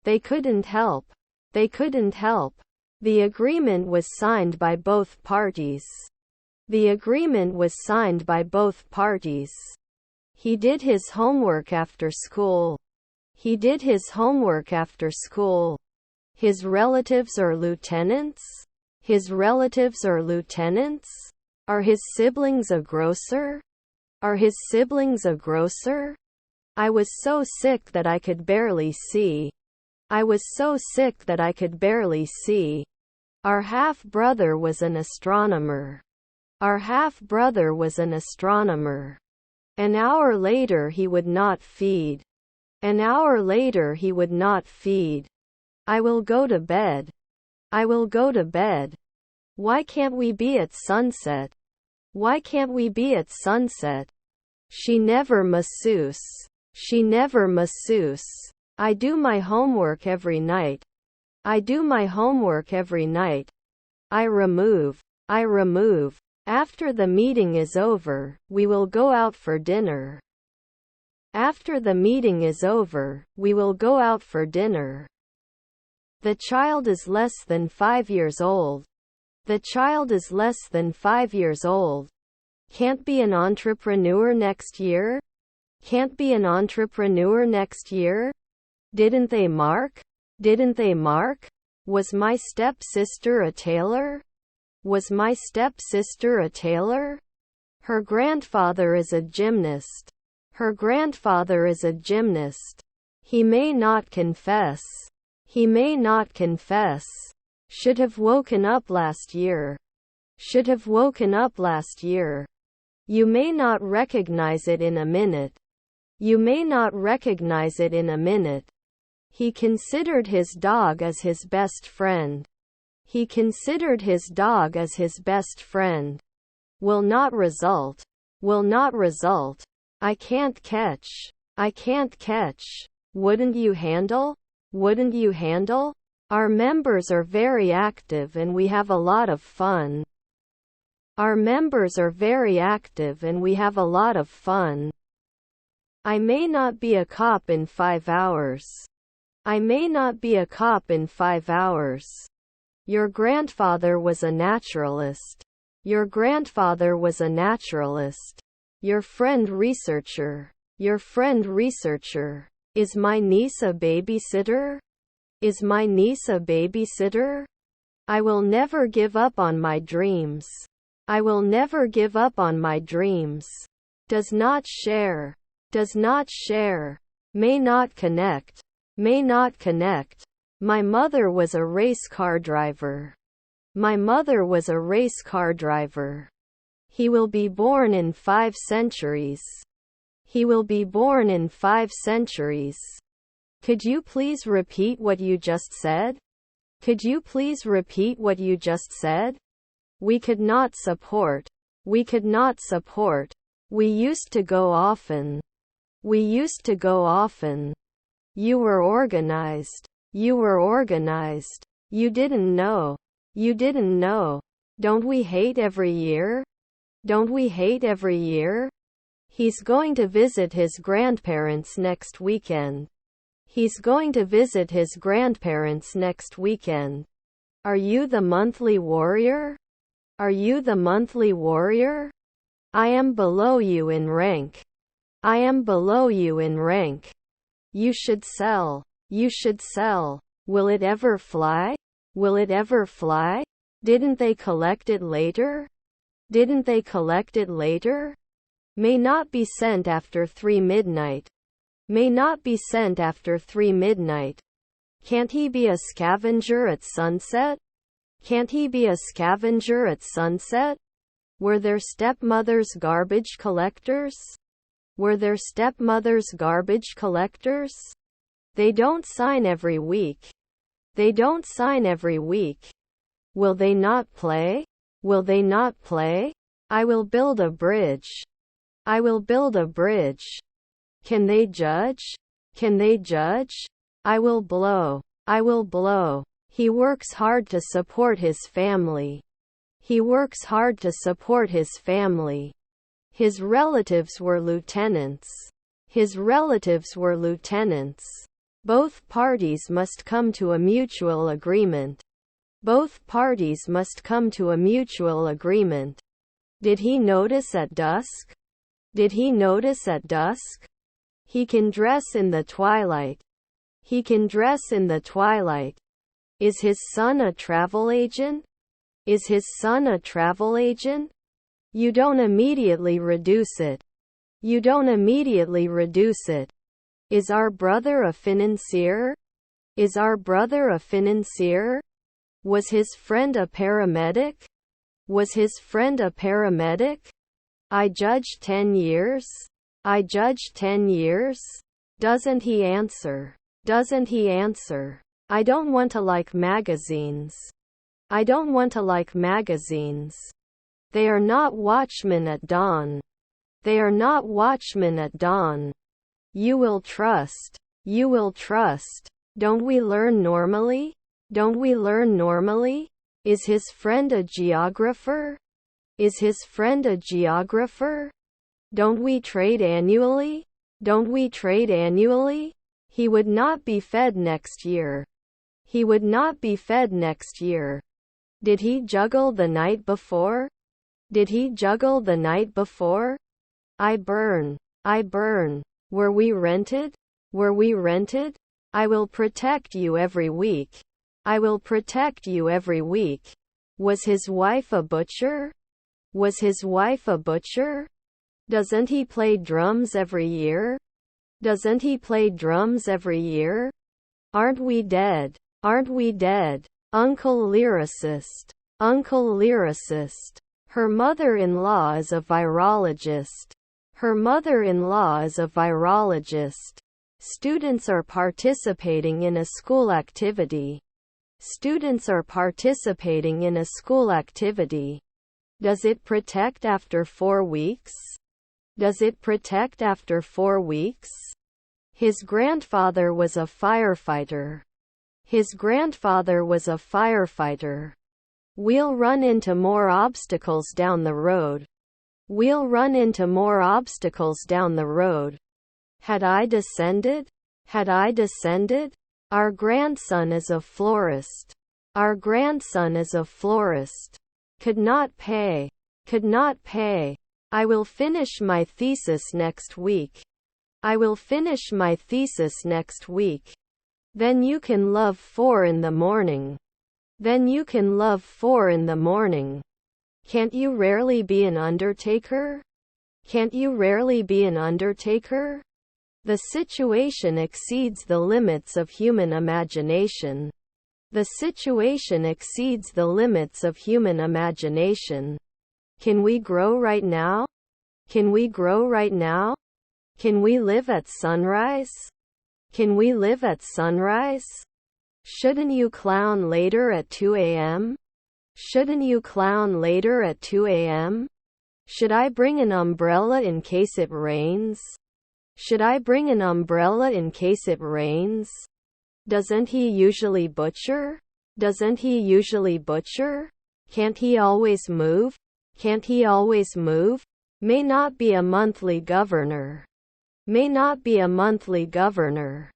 They couldn't help. They couldn't help. The agreement was signed by both parties. The agreement was signed by both parties. He did his homework after school. He did his homework after school. His relatives are lieutenants? His relatives are lieutenants? Are his siblings a grocer? Are his siblings a grocer? I was so sick that I could barely see. I was so sick that I could barely see. Our half-brother was an astronomer. Our half-brother was an astronomer. An hour later he would not feed. An hour later he would not feed. I will go to bed. I will go to bed. Why can't we be at sunset? Why can't we be at sunset? She never masseuse. She never masseuse. I do my homework every night. I do my homework every night. I remove. I remove. After the meeting is over, we will go out for dinner. After the meeting is over, we will go out for dinner. The child is less than 5 years old. The child is less than 5 years old. Can't be an entrepreneur next year? Can't be an entrepreneur next year? Didn't they, Mark? Didn't they, Mark? Was my stepsister a tailor? Was my stepsister a tailor? Her grandfather is a gymnast. Her grandfather is a gymnast. He may not confess. He may not confess. Should have woken up last year. Should have woken up last year. You may not recognize it in a minute. You may not recognize it in a minute. He considered his dog as his best friend. He considered his dog as his best friend. Will not result. Will not result. I can't catch. I can't catch. Wouldn't you handle? Wouldn't you handle? Our members are very active and we have a lot of fun. Our members are very active and we have a lot of fun. I may not be a cop in 5 hours. I may not be a cop in 5 hours. Your grandfather was a naturalist. Your grandfather was a naturalist. Your friend researcher. Your friend researcher. Is my niece a babysitter? Is my niece a babysitter? I will never give up on my dreams. I will never give up on my dreams. Does not share. Does not share. May not connect. May not connect. My mother was a race car driver. My mother was a race car driver. He will be born in 5 centuries. He will be born in 5 centuries. Could you please repeat what you just said? Could you please repeat what you just said? We could not support. We could not support. We used to go often. We used to go often. You were organized. You were organized. You didn't know. You didn't know. Don't we hate every year? Don't we hate every year? He's going to visit his grandparents next weekend. He's going to visit his grandparents next weekend. Are you the monthly warrior? Are you the monthly warrior? I am below you in rank. I am below you in rank. You should sell. You should sell. Will it ever fly? Will it ever fly? Didn't they collect it later? Didn't they collect it later? May not be sent after 3 midnight. May not be sent after 3 midnight. Can't he be a scavenger at sunset? Can't he be a scavenger at sunset? Were their stepmothers garbage collectors? Were their stepmothers garbage collectors? They don't sign every week. They don't sign every week. Will they not play? Will they not play? I will build a bridge. I will build a bridge. Can they judge? Can they judge? I will blow. I will blow. He works hard to support his family. He works hard to support his family. His relatives were lieutenants. His relatives were lieutenants. Both parties must come to a mutual agreement. Both parties must come to a mutual agreement. Did he notice at dusk? Did he notice at dusk? He can dress in the twilight. He can dress in the twilight. Is his son a travel agent? Is his son a travel agent? You don't immediately reduce it. You don't immediately reduce it. Is our brother a financier? Is our brother a financier? Was his friend a paramedic? Was his friend a paramedic? I judge 10 years. I judge 10 years. Doesn't he answer? Doesn't he answer? I don't want to like magazines. I don't want to like magazines. They are not watchmen at dawn. They are not watchmen at dawn. You will trust. You will trust. Don't we learn normally? Don't we learn normally? Is his friend a geographer? Is his friend a geographer? Don't we trade annually? Don't we trade annually? He would not be fed next year. He would not be fed next year. Did he juggle the night before? Did he juggle the night before? I burn. I burn. Were we rented? Were we rented? I will protect you every week. I will protect you every week. Was his wife a butcher? Was his wife a butcher? Doesn't he play drums every year? Doesn't he play drums every year? Aren't we dead? Aren't we dead? Uncle lyricist. Uncle lyricist. Her mother-in-law is a virologist. Her mother-in-law is a virologist. Students are participating in a school activity. Students are participating in a school activity. Does it protect after 4 weeks? Does it protect after 4 weeks? His grandfather was a firefighter. His grandfather was a firefighter. We'll run into more obstacles down the road. We'll run into more obstacles down the road. Had I descended? Had I descended? Our grandson is a florist. Our grandson is a florist. Could not pay. Could not pay. I will finish my thesis next week. I will finish my thesis next week. Then you can love 4 in the morning. Then you can love 4 in the morning. Can't you rarely be an undertaker? Can't you rarely be an undertaker? The situation exceeds the limits of human imagination. The situation exceeds the limits of human imagination. Can we grow right now? Can we grow right now? Can we live at sunrise? Can we live at sunrise? Shouldn't you clown later at 2 a.m.? Shouldn't you clown later at 2 a.m.? Should I bring an umbrella in case it rains? Should I bring an umbrella in case it rains? Doesn't he usually butcher? Doesn't he usually butcher? Can't he always move? Can't he always move? May not be a monthly governor. May not be a monthly governor.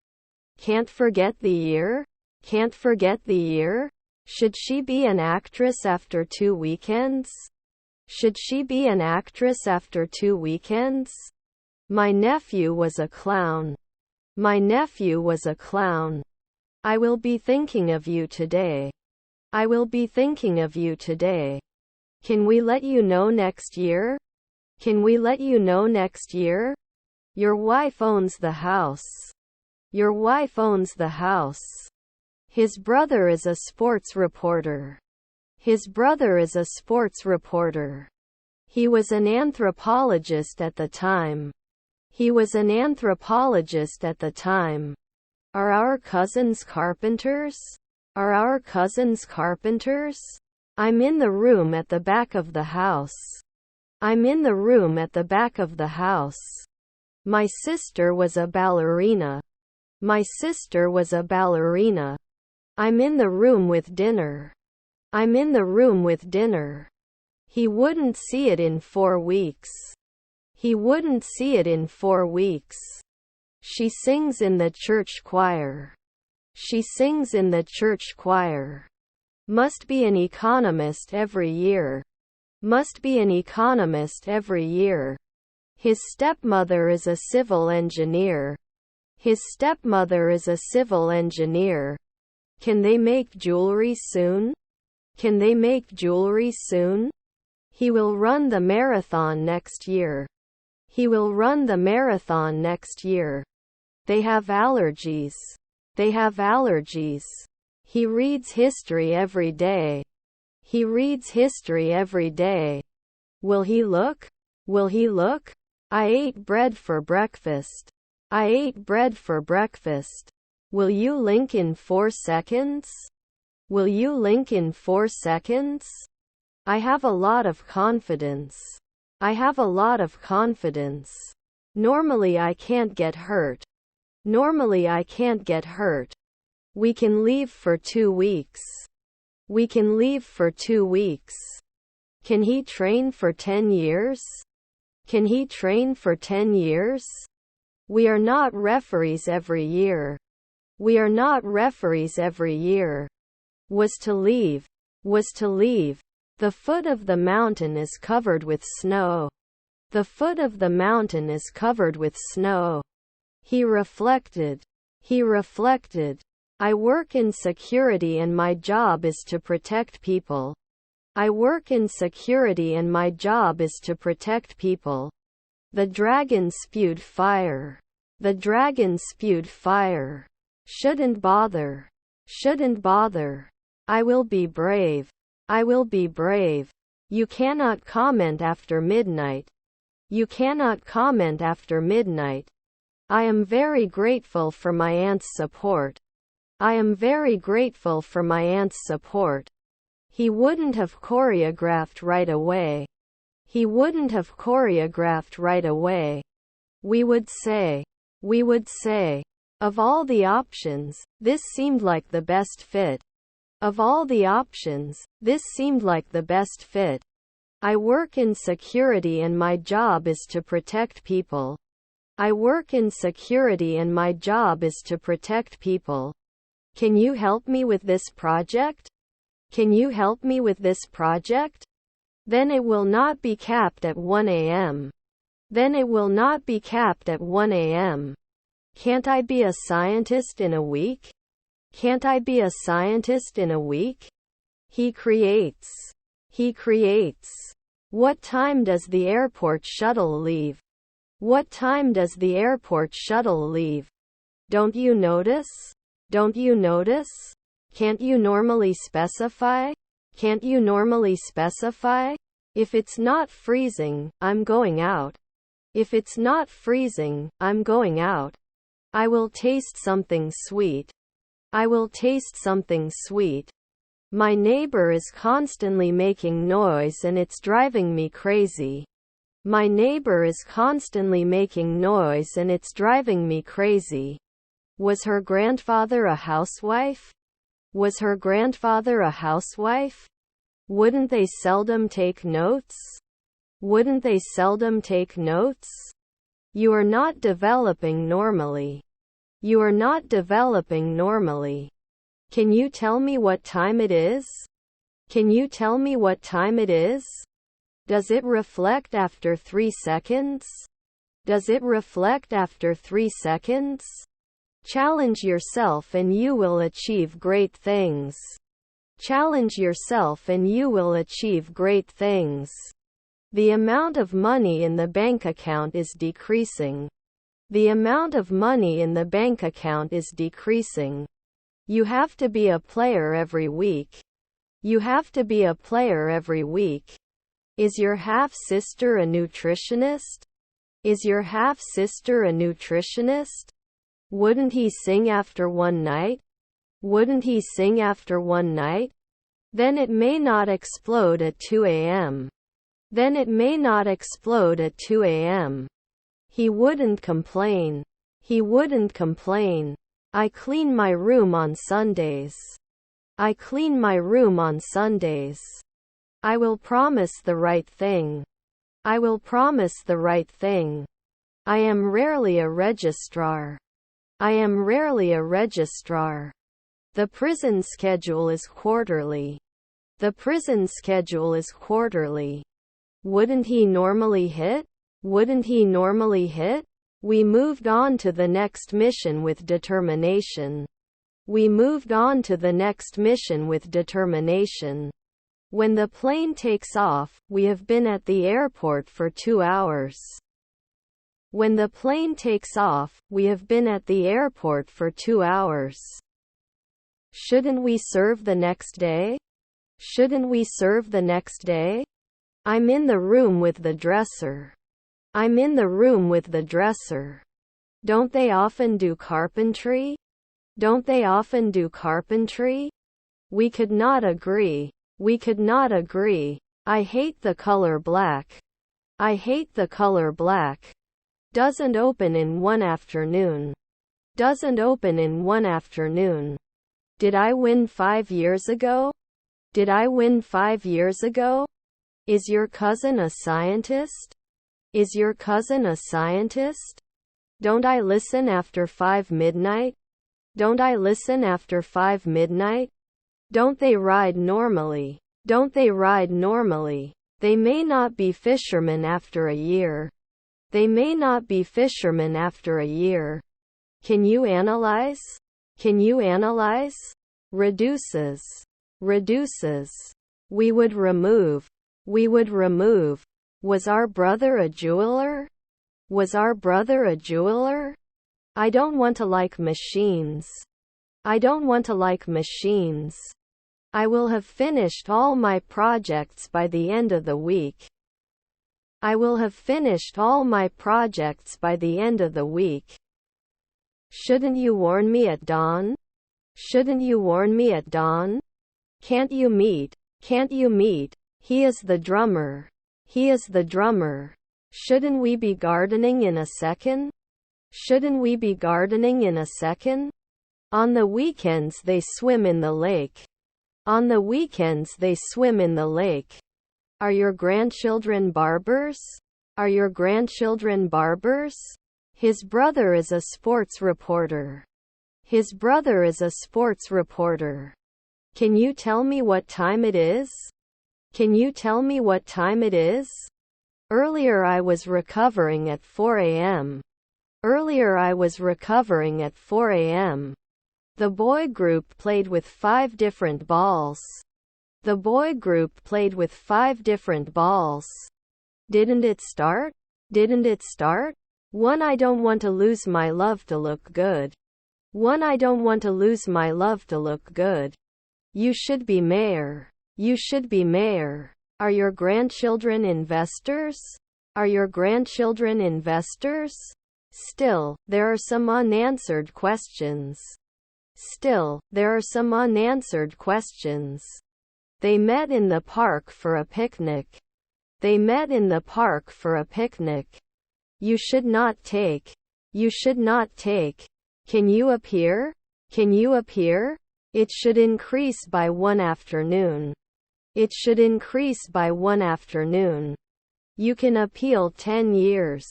Can't forget the year? Can't forget the year? Should she be an actress after 2 weekends? Should she be an actress after 2 weekends? My nephew was a clown. My nephew was a clown. I will be thinking of you today. I will be thinking of you today. Can we let you know next year? Can we let you know next year? Your wife owns the house. Your wife owns the house. His brother is a sports reporter. His brother is a sports reporter. He was an anthropologist at the time. He was an anthropologist at the time. Are our cousins carpenters? Are our cousins carpenters? I'm in the room at the back of the house. I'm in the room at the back of the house. My sister was a ballerina. My sister was a ballerina. I'm in the room with dinner. I'm in the room with dinner. He wouldn't see it in 4 weeks. He wouldn't see it in 4 weeks. She sings in the church choir. She sings in the church choir. Must be an economist every year. Must be an economist every year. His stepmother is a civil engineer. His stepmother is a civil engineer. Can they make jewelry soon? Can they make jewelry soon? He will run the marathon next year. He will run the marathon next year. They have allergies. They have allergies. He reads history every day. He reads history every day. Will he look? Will he look? I ate bread for breakfast. I ate bread for breakfast. Will you link in 4 seconds? Will you link in 4 seconds? I have a lot of confidence. I have a lot of confidence. Normally I can't get hurt. Normally I can't get hurt. We can leave for 2 weeks. We can leave for 2 weeks. Can he train for 10 years? Can he train for 10 years? We are not referees every year. We are not referees every year. Was to leave. Was to leave. The foot of the mountain is covered with snow. The foot of the mountain is covered with snow. He reflected. He reflected. I work in security and my job is to protect people. I work in security and my job is to protect people. The dragon spewed fire. The dragon spewed fire. Shouldn't bother. Shouldn't bother. I will be brave. I will be brave. You cannot comment after midnight. You cannot comment after midnight. I am very grateful for my aunt's support. I am very grateful for my aunt's support. He wouldn't have choreographed right away. He wouldn't have choreographed right away. We would say. We would say. Of all the options, this seemed like the best fit. Of all the options, this seemed like the best fit. I work in security and my job is to protect people. I work in security and my job is to protect people. Can you help me with this project? Can you help me with this project? Then it will not be capped at 1 a.m. Then it will not be capped at 1 a.m. Can't I be a scientist in a week? Can't I be a scientist in a week? He creates. He creates. What time does the airport shuttle leave? What time does the airport shuttle leave? Don't you notice? Don't you notice? Can't you normally specify? Can't you normally specify? If it's not freezing, I'm going out. If it's not freezing, I'm going out. I will taste something sweet. I will taste something sweet. My neighbor is constantly making noise and it's driving me crazy. My neighbor is constantly making noise and it's driving me crazy. Was her grandfather a housewife? Was her grandfather a housewife? Wouldn't they seldom take notes? Wouldn't they seldom take notes? You are not developing normally. You are not developing normally. Can you tell me what time it is? Can you tell me what time it is? Does it reflect after 3 seconds? Does it reflect after 3 seconds? Challenge yourself and you will achieve great things. Challenge yourself and you will achieve great things. The amount of money in the bank account is decreasing. The amount of money in the bank account is decreasing. You have to be a player every week. You have to be a player every week. Is your half-sister a nutritionist? Is your half-sister a nutritionist? Wouldn't he sing after one night? Wouldn't he sing after one night? Then it may not explode at 2 a.m. Then it may not explode at 2 a.m. He wouldn't complain. He wouldn't complain. I clean my room on Sundays. I clean my room on Sundays. I will promise the right thing. I will promise the right thing. I am rarely a registrar. I am rarely a registrar. The prison schedule is quarterly. The prison schedule is quarterly. Wouldn't he normally hit? Wouldn't he normally hit? We moved on to the next mission with determination. We moved on to the next mission with determination. When the plane takes off, we have been at the airport for 2 hours. When the plane takes off, we have been at the airport for 2 hours. Shouldn't we serve the next day? Shouldn't we serve the next day? I'm in the room with the dresser. I'm in the room with the dresser. Don't they often do carpentry? Don't they often do carpentry? We could not agree. We could not agree. I hate the color black. I hate the color black. Doesn't open in one afternoon. Doesn't open in one afternoon. Did I win 5 years ago? Did I win 5 years ago? Is your cousin a scientist? Is your cousin a scientist? Don't I listen after 5 midnight? Don't I listen after 5 midnight? Don't they ride normally? Don't they ride normally? They may not be fishermen after a year. They may not be fishermen after a year. Can you analyze? Can you analyze? Reduces. Reduces. We would remove. We would remove. Was our brother a jeweler? Was our brother a jeweler? I don't want to like machines. I don't want to like machines. I will have finished all my projects by the end of the week. I will have finished all my projects by the end of the week. Shouldn't you warn me at dawn? Shouldn't you warn me at dawn? Can't you meet? Can't you meet? He is the drummer. He is the drummer. Shouldn't we be gardening in a second? Shouldn't we be gardening in a second? On the weekends they swim in the lake. On the weekends they swim in the lake. Are your grandchildren barbers? Are your grandchildren barbers? His brother is a sports reporter. His brother is a sports reporter. Can you tell me what time it is? Can you tell me what time it is? Earlier I was recovering at 4 a.m. Earlier I was recovering at 4 a.m. The boy group played with 5 different balls. The boy group played with 5 different balls. Didn't it start? Didn't it start? One, I don't want to lose my love to look good. One, I don't want to lose my love to look good. You should be mayor. You should be mayor. Are your grandchildren investors? Are your grandchildren investors? Still, there are some unanswered questions. Still, there are some unanswered questions. They met in the park for a picnic. They met in the park for a picnic. You should not take. You should not take. Can you appear? Can you appear? It should increase by 1 afternoon. It should increase by 1 afternoon. You can appeal 10 years.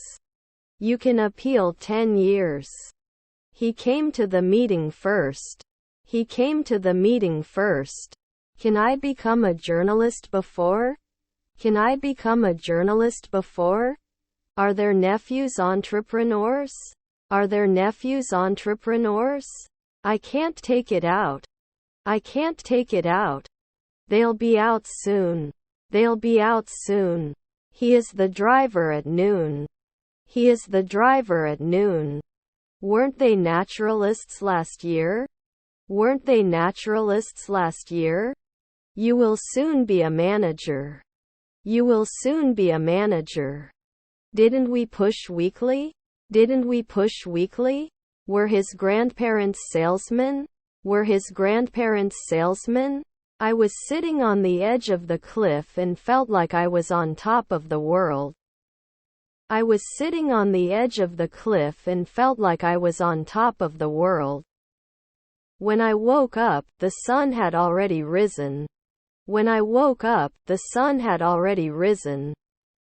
You can appeal 10 years. He came to the meeting first. He came to the meeting first. Can I become a journalist before? Can I become a journalist before? Are their nephews entrepreneurs? Are their nephews entrepreneurs? I can't take it out. I can't take it out. They'll be out soon. They'll be out soon. He is the driver at noon. He is the driver at noon. Weren't they naturalists last year? Weren't they naturalists last year? You will soon be a manager. You will soon be a manager. Didn't we push weekly? Didn't we push weekly? Were his grandparents salesmen? Were his grandparents salesmen? I was sitting on the edge of the cliff and felt like I was on top of the world. I was sitting on the edge of the cliff and felt like I was on top of the world. When I woke up, the sun had already risen. When I woke up, the sun had already risen.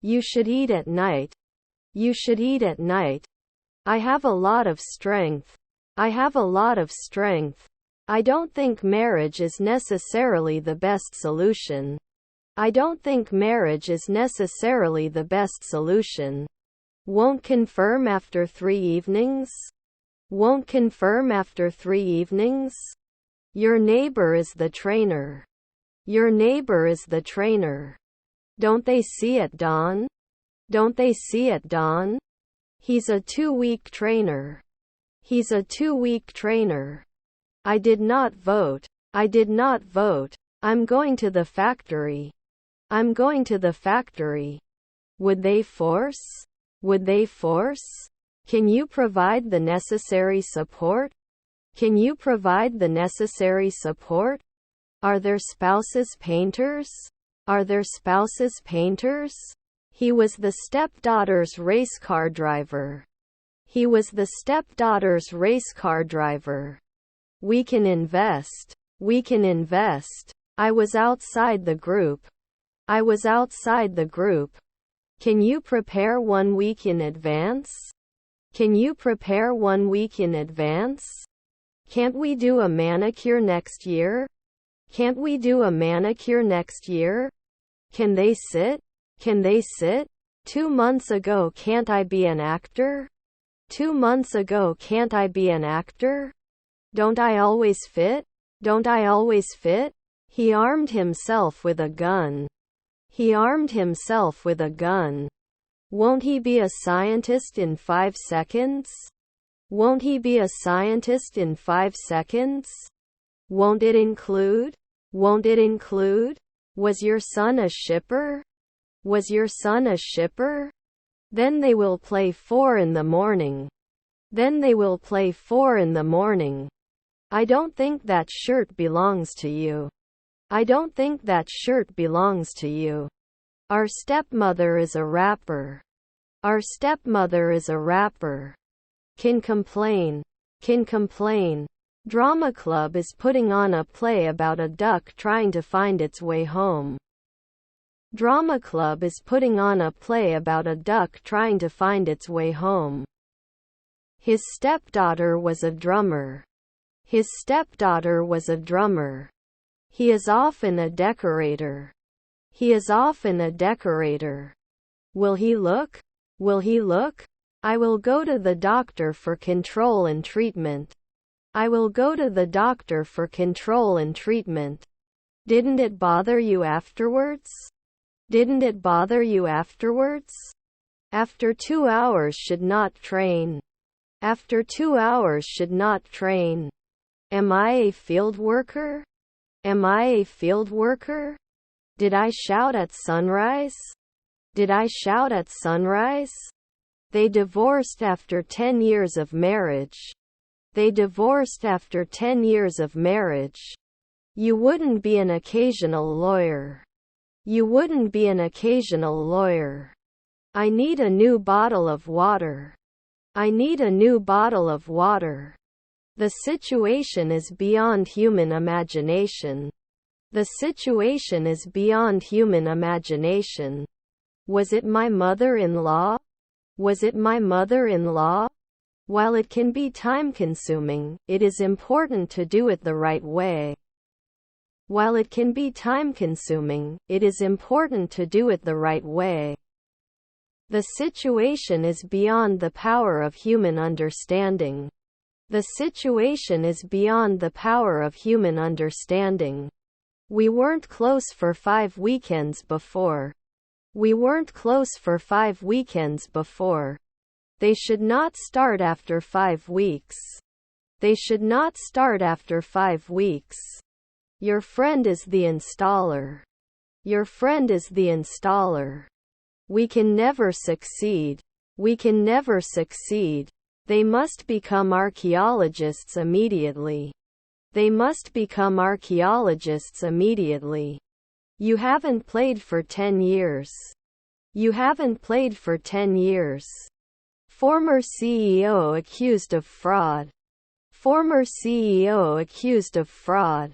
You should eat at night. You should eat at night. I have a lot of strength. I have a lot of strength. I don't think marriage is necessarily the best solution. I don't think marriage is necessarily the best solution. Won't confirm after 3 evenings? Won't confirm after 3 evenings? Your neighbor is the trainer. Your neighbor is the trainer. Don't they see at dawn? Don't they see at dawn? He's a 2-week trainer. He's a 2-week trainer. I did not vote. I did not vote. I'm going to the factory. I'm going to the factory. Would they force? Would they force? Can you provide the necessary support? Can you provide the necessary support? Are their spouses painters? Are their spouses painters? He was the stepdaughter's race car driver. He was the stepdaughter's race car driver. We can invest. We can invest. I was outside the group. I was outside the group. Can you prepare 1 week in advance? Can you prepare 1 week in advance? Can't we do a manicure next year? Can't we do a manicure next year? Can they sit? Can they sit? 2 months ago, can't I be an actor? 2 months ago, can't I be an actor? Don't I always fit? Don't I always fit? He armed himself with a gun. He armed himself with a gun. Won't he be a scientist in 5 seconds? Won't he be a scientist in 5 seconds? Won't it include? Won't it include? Was your son a shipper? Was your son a shipper? Then they will play 4 in the morning. Then they will play 4 in the morning. I don't think that shirt belongs to you. I don't think that shirt belongs to you. Our stepmother is a rapper. Our stepmother is a rapper. Can complain. Can complain. Drama club is putting on a play about a duck trying to find its way home. Drama club is putting on a play about a duck trying to find its way home. His stepdaughter was a drummer. His stepdaughter was a drummer. He is often a decorator. He is often a decorator. Will he look? Will he look? I will go to the doctor for control and treatment. I will go to the doctor for control and treatment. Didn't it bother you afterwards? Didn't it bother you afterwards? After 2 hours should not train. After 2 hours should not train. Am I a field worker? Am I a field worker? Did I shout at sunrise? Did I shout at sunrise? They divorced after 10 years of marriage. They divorced after 10 years of marriage. You wouldn't be an occasional lawyer. You wouldn't be an occasional lawyer. I need a new bottle of water. I need a new bottle of water. The situation is beyond human imagination. The situation is beyond human imagination. Was it my mother-in-law? Was it my mother-in-law? While it can be time-consuming, it is important to do it the right way. While it can be time-consuming, it is important to do it the right way. The situation is beyond the power of human understanding. The situation is beyond the power of human understanding. We weren't close for 5 weekends before. We weren't close for 5 weekends before. They should not start after 5 weeks. They should not start after 5 weeks. Your friend is the installer. Your friend is the installer. We can never succeed. We can never succeed. They must become archaeologists immediately. They must become archaeologists immediately. You haven't played for 10 years. You haven't played for 10 years. Former CEO accused of fraud. Former CEO accused of fraud.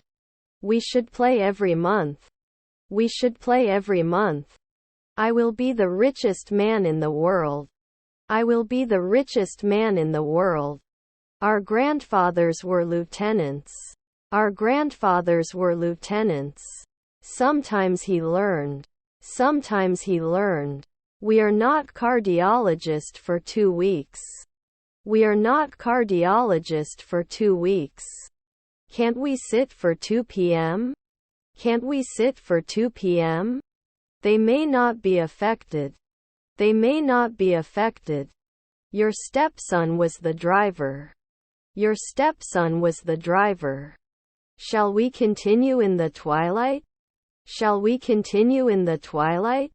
We should play every month. We should play every month. I will be the richest man in the world. I will be the richest man in the world. Our grandfathers were lieutenants. Our grandfathers were lieutenants. Sometimes he learned. Sometimes he learned. We are not cardiologist for 2 weeks. We are not cardiologist for 2 weeks. Can't we sit for 2 p.m.? Can't we sit for 2 p.m.? They may not be affected. They may not be affected. Your stepson was the driver. Your stepson was the driver. Shall we continue in the twilight? Shall we continue in the twilight?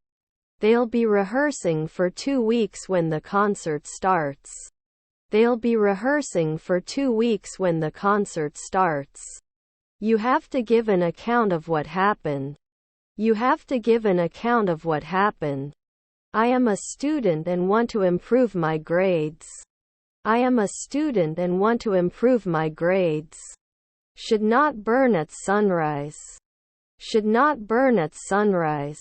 They'll be rehearsing for 2 weeks when the concert starts. They'll be rehearsing for 2 weeks when the concert starts. You have to give an account of what happened. You have to give an account of what happened. I am a student and want to improve my grades. I am a student and want to improve my grades. Should not burn at sunrise. Should not burn at sunrise.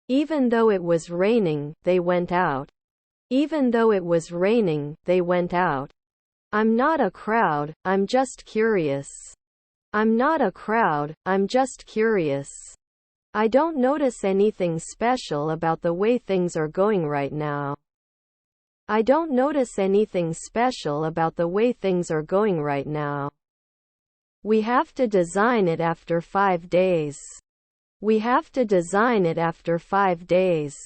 Even though it was raining, they went out. Even though it was raining, they went out. I'm not a crowd, I'm just curious. I'm not a crowd, I'm just curious. I don't notice anything special about the way things are going right now. I don't notice anything special about the way things are going right now. We have to design it after 5 days. We have to design it after 5 days.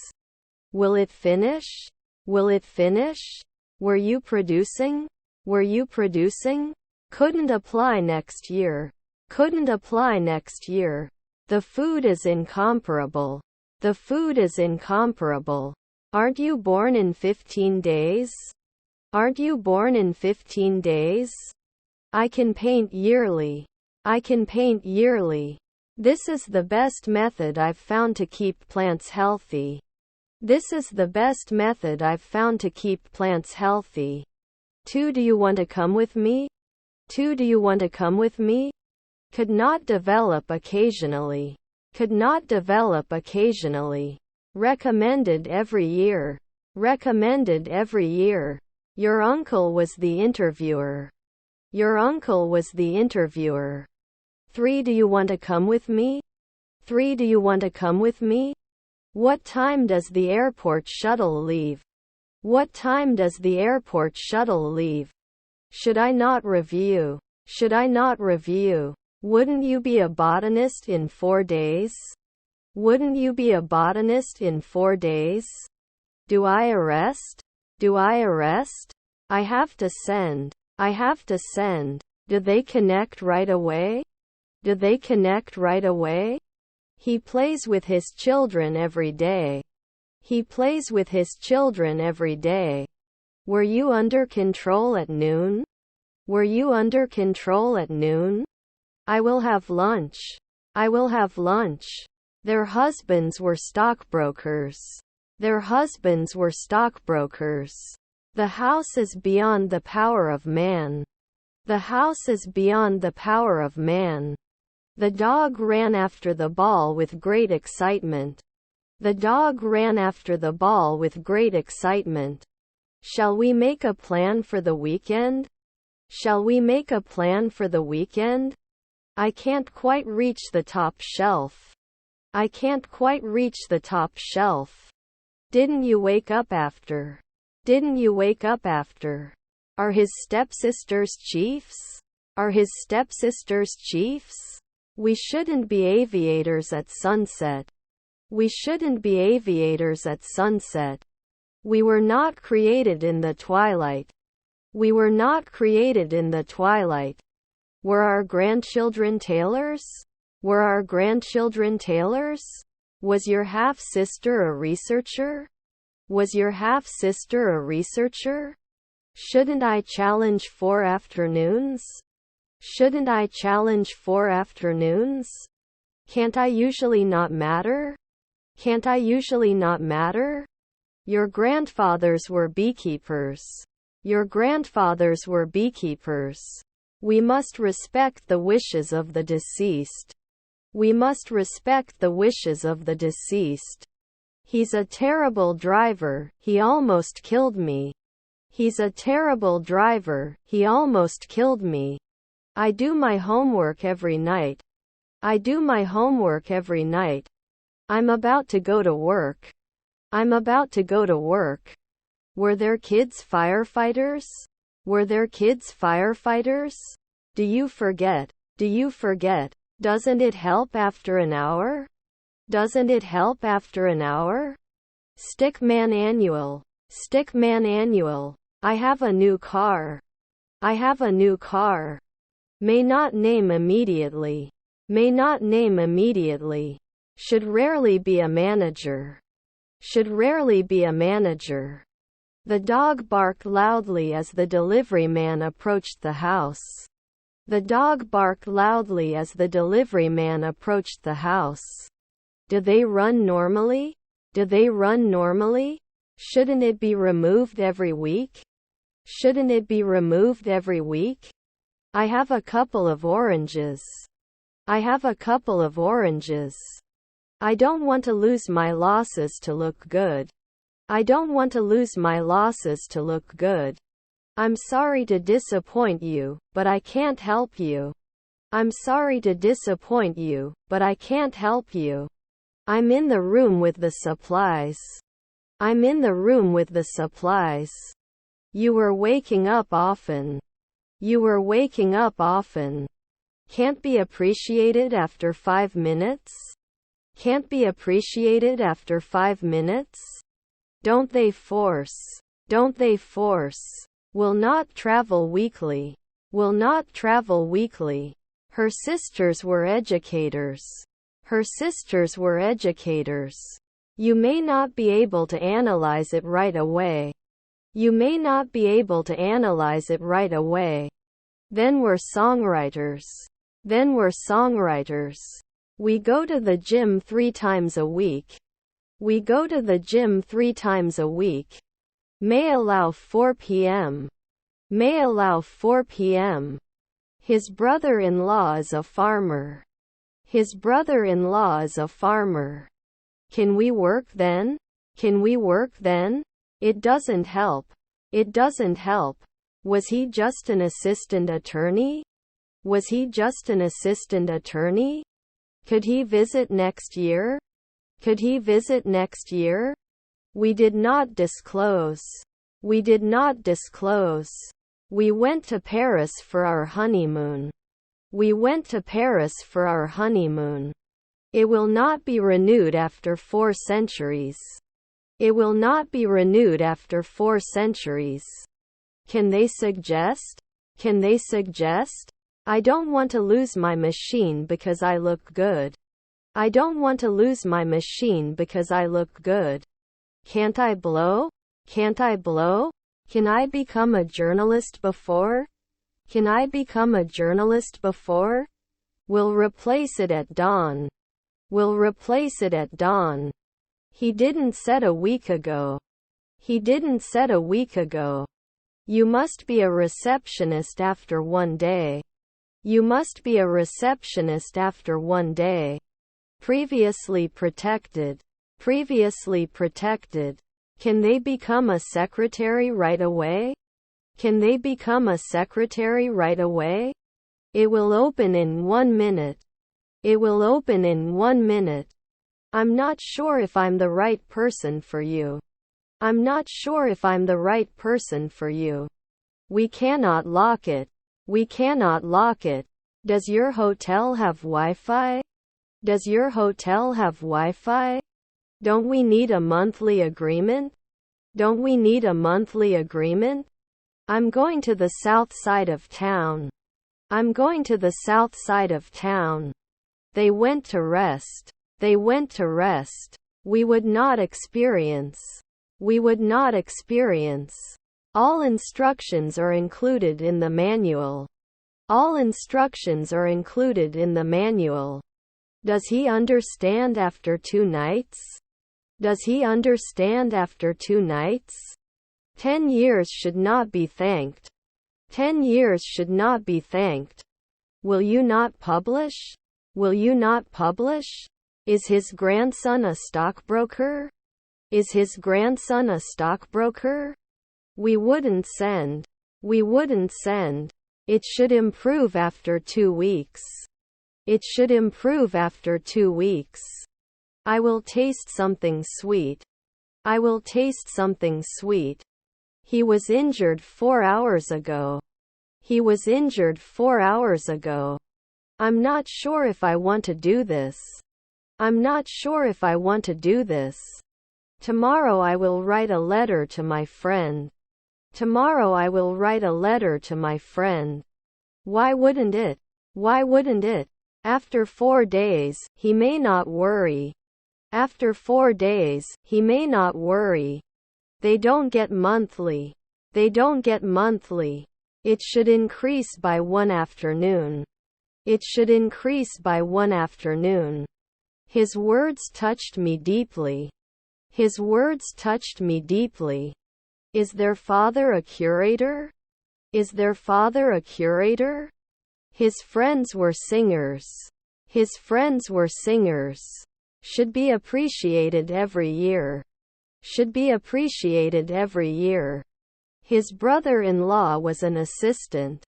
Will it finish? Will it finish? Were you producing? Were you producing? Couldn't apply next year. Couldn't apply next year. The food is incomparable. The food is incomparable. Aren't you born in 15 days? Aren't you born in 15 days? I can paint yearly. I can paint yearly. This is the best method I've found to keep plants healthy. This is the best method I've found to keep plants healthy. 2. Do you want to come with me? 2. Do you want to come with me? Could not develop occasionally. Could not develop occasionally. Recommended every year. Recommended every year. Your uncle was the interviewer. Your uncle was the interviewer. 3. Do you want to come with me? 3. Do you want to come with me? What time does the airport shuttle leave? What time does the airport shuttle leave? Should I not review? Should I not review? Wouldn't you be a botanist in 4 days? Wouldn't you be a botanist in 4 days? Do I arrest? Do I arrest? I have to send. I have to send. Do they connect right away? Do they connect right away? He plays with his children every day. He plays with his children every day. Were you under control at noon? Were you under control at noon? I will have lunch. I will have lunch. Their husbands were stockbrokers. Their husbands were stockbrokers. The house is beyond the power of man. The house is beyond the power of man. The dog ran after the ball with great excitement. The dog ran after the ball with great excitement. Shall we make a plan for the weekend? Shall we make a plan for the weekend? I can't quite reach the top shelf. I can't quite reach the top shelf. Didn't you wake up after? Didn't you wake up after? Are his stepsisters chiefs? Are his stepsisters chiefs? We shouldn't be aviators at sunset. We shouldn't be aviators at sunset. We were not created in the twilight. We were not created in the twilight. Were our grandchildren tailors? Were our grandchildren tailors? Was your half-sister a researcher? Was your half-sister a researcher? Shouldn't I challenge 4 afternoons? Shouldn't I challenge 4 afternoons? Can't I usually not matter? Can't I usually not matter? Your grandfathers were beekeepers. Your grandfathers were beekeepers. We must respect the wishes of the deceased. We must respect the wishes of the deceased. He's a terrible driver, he almost killed me. He's a terrible driver, he almost killed me. I do my homework every night. I do my homework every night. I'm about to go to work. I'm about to go to work. Were there kids firefighters? Were there kids firefighters? Do you forget? Do you forget? Doesn't it help after an hour? Doesn't it help after an hour? Stickman annual. Stickman annual. I have a new car. I have a new car. May not name immediately. May not name immediately. Should rarely be a manager. Should rarely be a manager. The dog barked loudly as the delivery man approached the house. The dog barked loudly as the delivery man approached the house. Do they run normally? Do they run normally? Shouldn't it be removed every week? Shouldn't it be removed every week? I have a couple of oranges. I have a couple of oranges. I don't want to lose my losses to look good. I don't want to lose my losses to look good. I'm sorry to disappoint you, but I can't help you. I'm sorry to disappoint you, but I can't help you. I'm in the room with the supplies. I'm in the room with the supplies. You were waking up often. You were waking up often. Can't be appreciated after 5 minutes? Can't be appreciated after 5 minutes? Don't they force? Don't they force? Will not travel weekly. Will not travel weekly. Her sisters were educators. Her sisters were educators. You may not be able to analyze it right away. You may not be able to analyze it right away. Then we're songwriters. Then we're songwriters. We go to the gym 3 times a week. We go to the gym 3 times a week. May allow 4 p.m. May allow 4 p.m. His brother-in-law is a farmer. His brother-in-law is a farmer. Can we work then? Can we work then? It doesn't help. It doesn't help. Was he just an assistant attorney? Was he just an assistant attorney? Could he visit next year? Could he visit next year? We did not disclose. We did not disclose. We went to Paris for our honeymoon. We went to Paris for our honeymoon. It will not be renewed after 4 centuries. It will not be renewed after 4 centuries. Can they suggest? Can they suggest? I don't want to lose my machine because I look good. I don't want to lose my machine because I look good. Can't I blow? Can't I blow? Can I become a journalist before? Can I become a journalist before? We'll replace it at dawn. We'll replace it at dawn. He didn't said a week ago. He didn't said a week ago. You must be a receptionist after 1 day. You must be a receptionist after 1 day. Previously protected. Previously protected. Can they become a secretary right away? Can they become a secretary right away? It will open in 1 minute. It will open in 1 minute. I'm not sure if I'm the right person for you. I'm not sure if I'm the right person for you. We cannot lock it. We cannot lock it. Does your hotel have Wi-Fi? Does your hotel have Wi-Fi? Don't we need a monthly agreement? Don't we need a monthly agreement? I'm going to the south side of town. I'm going to the south side of town. They went to rest. They went to rest. We would not experience. We would not experience. All instructions are included in the manual. All instructions are included in the manual. Does he understand after 2 nights? Does he understand after 2 nights? 10 years should not be thanked. 10 years should not be thanked. Will you not publish? Will you not publish? Is his grandson a stockbroker? Is his grandson a stockbroker? We wouldn't send. We wouldn't send. It should improve after 2 weeks. It should improve after 2 weeks. I will taste something sweet. I will taste something sweet. He was injured 4 hours ago. He was injured 4 hours ago. I'm not sure if I want to do this. I'm not sure if I want to do this. Tomorrow I will write a letter to my friend. Tomorrow I will write a letter to my friend. Why wouldn't it? Why wouldn't it? After 4 days, he may not worry. After 4 days, he may not worry. They don't get monthly. They don't get monthly. It should increase by 1 afternoon. It should increase by 1 afternoon. His words touched me deeply. His words touched me deeply. Is their father a curator? Is their father a curator? His friends were singers. His friends were singers. Should be appreciated every year. Should be appreciated every year. His brother-in-law was an assistant.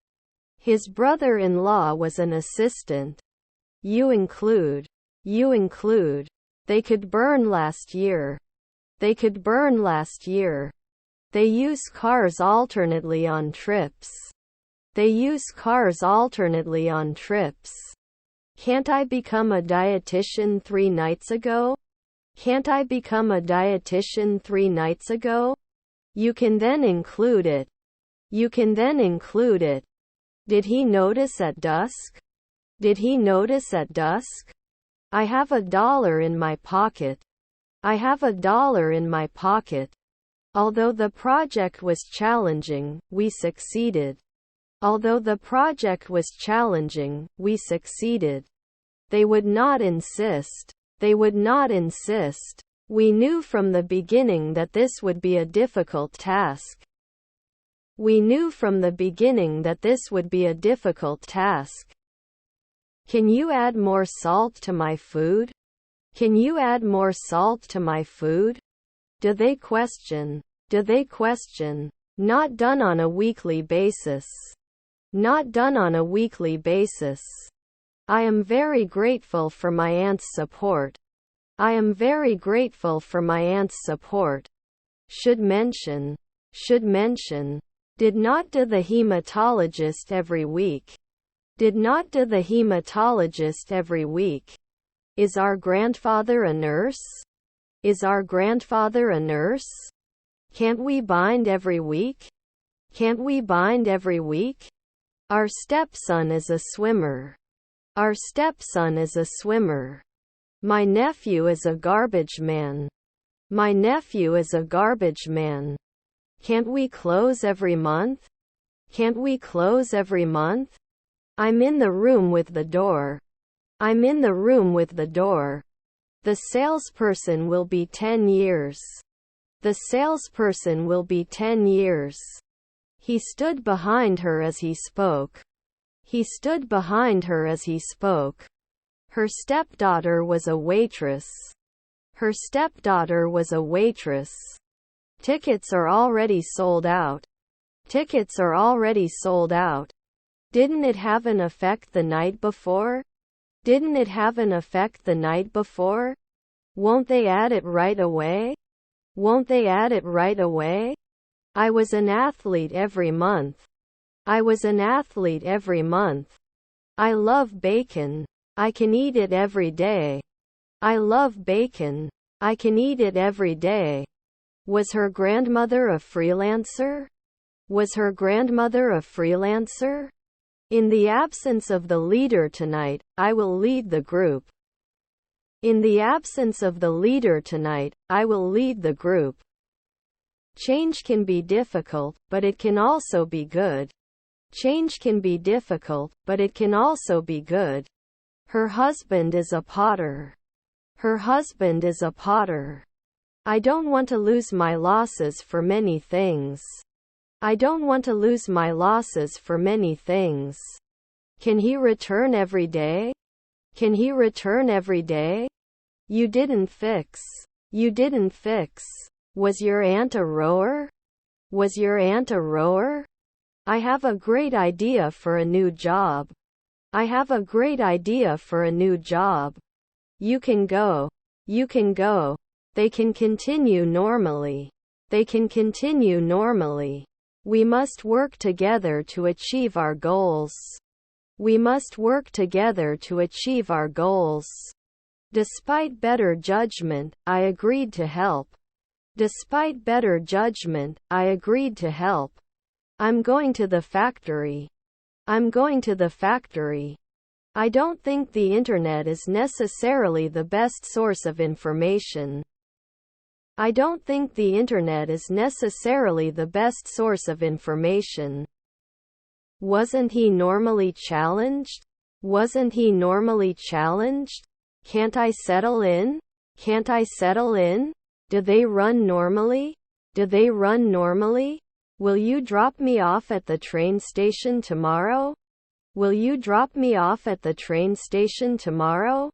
His brother-in-law was an assistant. You include. You include. They could burn last year. They could burn last year. They use cars alternately on trips. They use cars alternately on trips. Can't I become a dietitian 3 nights ago? Can't I become a dietitian 3 nights ago? You can then include it. You can then include it. Did he notice at dusk? Did he notice at dusk? I have $1 in my pocket. I have $1 in my pocket. Although the project was challenging, we succeeded. Although the project was challenging, we succeeded. They would not insist. They would not insist. We knew from the beginning that this would be a difficult task. We knew from the beginning that this would be a difficult task. Can you add more salt to my food? Can you add more salt to my food? Do they question? Do they question? Not done on a weekly basis. Not done on a weekly basis. I am very grateful for my aunt's support. I am very grateful for my aunt's support. Should mention. Should mention. Did not do the hematologist every week. Did not do the hematologist every week. Is our grandfather a nurse? Is our grandfather a nurse? Can't we bind every week? Can't we bind every week? Our stepson is a swimmer. Our stepson is a swimmer. My nephew is a garbage man. My nephew is a garbage man. Can't we close every month? Can't we close every month? I'm in the room with the door. I'm in the room with the door. The salesperson will be 10 years. The salesperson will be 10 years. He stood behind her as he spoke. He stood behind her as he spoke. Her stepdaughter was a waitress. Her stepdaughter was a waitress. Tickets are already sold out. Tickets are already sold out. Didn't it have an effect the night before? Didn't it have an effect the night before? Won't they add it right away? Won't they add it right away? I was an athlete every month. I was an athlete every month. I love bacon. I can eat it every day. I love bacon. I can eat it every day. Was her grandmother a freelancer? Was her grandmother a freelancer? In the absence of the leader tonight, I will lead the group. In the absence of the leader tonight, I will lead the group. Change can be difficult, but it can also be good. Change can be difficult, but it can also be good. Her husband is a potter. Her husband is a potter. I don't want to lose my losses for many things. I don't want to lose my losses for many things. Can he return every day? Can he return every day? You didn't fix. You didn't fix. Was your aunt a rower? Was your aunt a rower? I have a great idea for a new job. I have a great idea for a new job. You can go. You can go. They can continue normally. They can continue normally. We must work together to achieve our goals. We must work together to achieve our goals. Despite better judgment, I agreed to help. Despite better judgment, I agreed to help. I'm going to the factory. I'm going to the factory. I don't think the internet is necessarily the best source of information. I don't think the internet is necessarily the best source of information. Wasn't he normally challenged? Wasn't he normally challenged? Can't I settle in? Can't I settle in? Do they run normally? Do they run normally? Will you drop me off at the train station tomorrow? Will you drop me off at the train station tomorrow?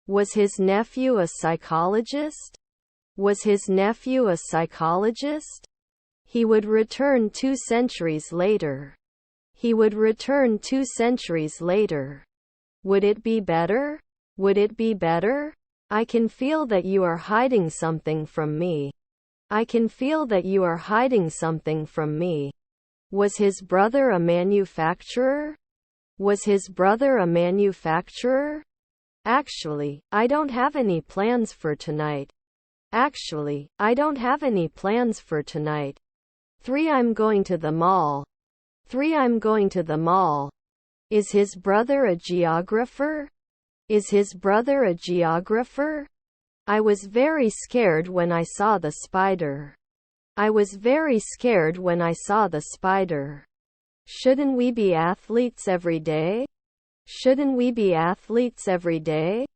Was his nephew a psychologist? Was his nephew a psychologist? He would return 2 centuries later. He would return 2 centuries later. Would it be better? Would it be better? I can feel that you are hiding something from me. I can feel that you are hiding something from me. Was his brother a manufacturer? Was his brother a manufacturer? Actually, I don't have any plans for tonight. Actually, I don't have any plans for tonight. 3. I'm going to the mall. 3. I'm going to the mall. Is his brother a geographer? Is his brother a geographer? I was very scared when I saw the spider. I was very scared when I saw the spider. Shouldn't we be athletes every day? Shouldn't we be athletes every day?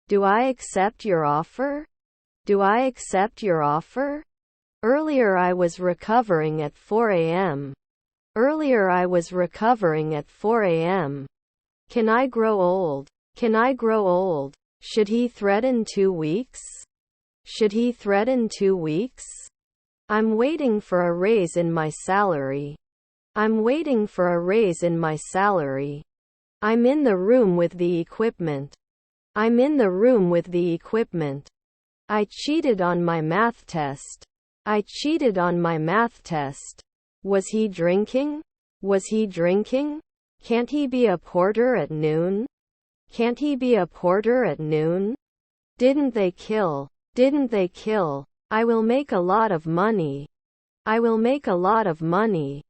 Do I accept your offer? Do I accept your offer? Earlier I was recovering at 4 a.m. Earlier I was recovering at 4 a.m. Can I grow old? Can I grow old? Should he threaten 2 weeks? Should he threaten 2 weeks? I'm waiting for a raise in my salary. I'm waiting for a raise in my salary. I'm in the room with the equipment. I'm in the room with the equipment. I cheated on my math test. I cheated on my math test. Was he drinking? Was he drinking? Can't he be a porter at noon? Can't he be a porter at noon? Didn't they kill? Didn't they kill? I will make a lot of money. I will make a lot of money.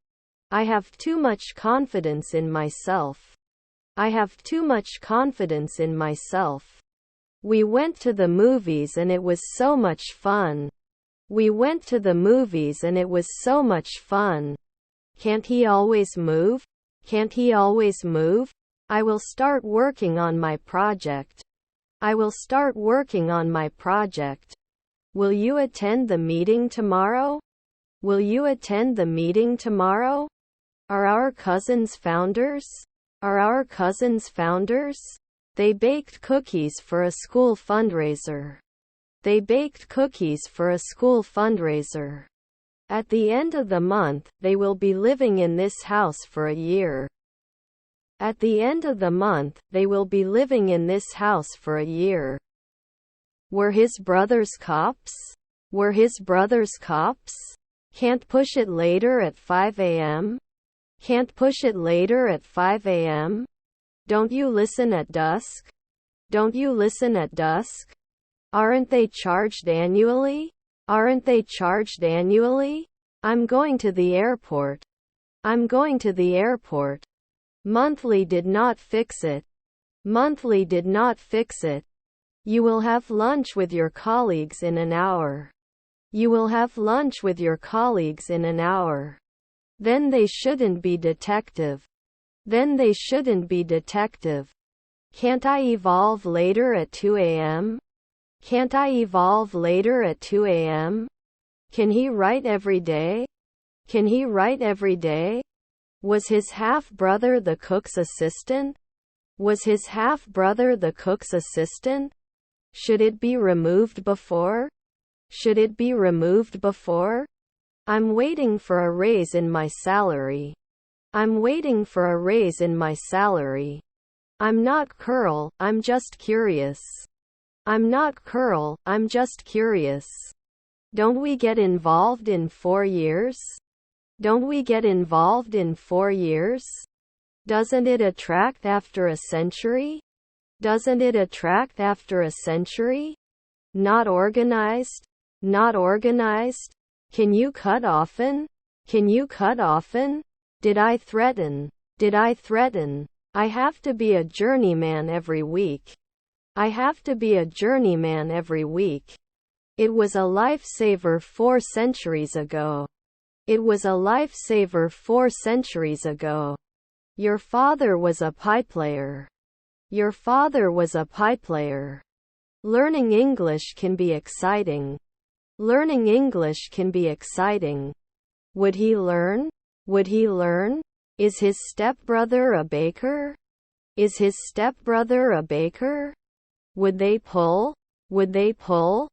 I have too much confidence in myself. I have too much confidence in myself. We went to the movies and it was so much fun. We went to the movies and it was so much fun. Can't he always move? Can't he always move? I will start working on my project. I will start working on my project. Will you attend the meeting tomorrow? Will you attend the meeting tomorrow? Are our cousins founders? Are our cousins founders? They baked cookies for a school fundraiser. They baked cookies for a school fundraiser. At the end of the month, they will be living in this house for a year. At the end of the month, they will be living in this house for a year. Were his brothers cops? Were his brothers cops? Can't push it later at 5 a.m.? Can't push it later at 5 a.m.? Don't you listen at dusk? Don't you listen at dusk? Aren't they charged annually? Aren't they charged annually? I'm going to the airport. I'm going to the airport. Monthly did not fix it. Monthly did not fix it. You will have lunch with your colleagues in an hour. You will have lunch with your colleagues in an hour. Then they shouldn't be detective. Then they shouldn't be detective. Can't I evolve later at 2 a.m.? Can't I evolve later at 2 a.m.? Can he write every day? Can he write every day? Was his half-brother the cook's assistant? Was his half-brother the cook's assistant? Should it be removed before? Should it be removed before? I'm waiting for a raise in my salary. I'm waiting for a raise in my salary. I'm not Curl, I'm just curious. I'm not Curl, I'm just curious. Don't we get involved in 4 years? Don't we get involved in 4 years? Doesn't it attract after a century? Doesn't it attract after a century? Not organized? Not organized? Can you cut often? Can you cut often? Did I threaten? Did I threaten? I have to be a journeyman every week. I have to be a journeyman every week. It was a lifesaver 4 centuries ago. It was a lifesaver 4 centuries ago. Your father was a pie player. Your father was a pie player. Learning English can be exciting. Learning English can be exciting. Would he learn? Would he learn? Is his stepbrother a baker? Is his stepbrother a baker? Would they pull? Would they pull?